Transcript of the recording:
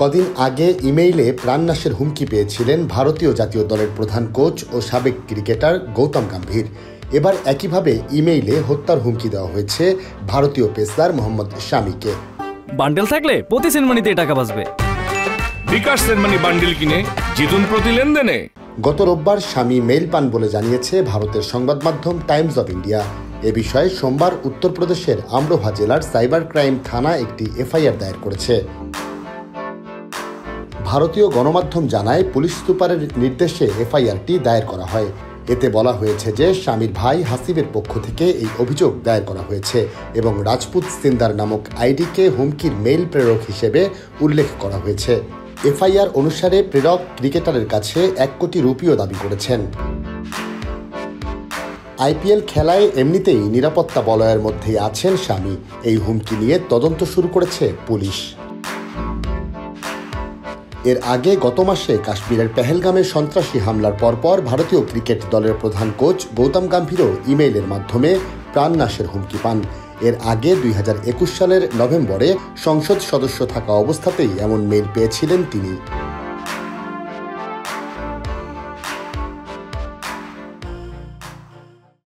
কদিন আগে ইমেইলে প্রাণনাশের হুমকি পেয়েছিলেন ভারতীয় জাতীয় দলের প্রধান কোচ ও সাবেক ক্রিকেটার গৌতম গম্ভীর। এবার একইভাবে ইমেইলে হত্যার হুমকি দেওয়া হয়েছে ভারতীয় পেসার মোহাম্মদ শামিকে। বান্ডেল থাকলে প্রতি সেনমানিতে টাকা বাঁচবে। বিকাশ সেনমানি বান্ডেল কিনে জিতুন প্রতি লেনদেনে। গত রোববার শামি মেইল পান বলে জানিয়েছে ভারতের সংবাদ মাধ্যম টাইমস অব ইন্ডিয়া। এ বিষয়ে সোমবার উত্তরপ্রদেশের আমরোহা জেলার সাইবার ক্রাইম থানা একটি এফআইআর দায়ের করেছে। ভারতীয় গণমাধ্যম জানায়, পুলিশ সুপারের নির্দেশে এফআইআরটি দায়ের করা হয়। এতে বলা হয়েছে যে স্বামীর ভাই হাসিবের পক্ষ থেকে এই অভিযোগ দায়ের করা হয়েছে এবং রাজপুত সিন্দার নামক আইডিকে হুমকির মেইল প্রেরক হিসেবে উল্লেখ করা হয়েছে। এফআইআর অনুসারে প্রেরক ক্রিকেটারের কাছে 1 কোটি রুপিও দাবি করেছেন। আইপিএল খেলায় এমনিতেই নিরাপত্তা বলয়ের মধ্যেই আছেন শামি। এই হুমকি নিয়ে তদন্ত শুরু করেছে পুলিশ। এর আগে গত মাসে কাশ্মীরের পেহেলগামে সন্ত্রাসী হামলার পরপর ভারতীয় ক্রিকেট দলের প্রধান কোচ গৌতম গম্ভীরও ইমেইলের মাধ্যমে প্রাণনাশের হুমকি পান। এর আগে 2021 সালের নভেম্বরে সংসদ সদস্য থাকা অবস্থাতেই এমন মেইল পেয়েছিলেন তিনি।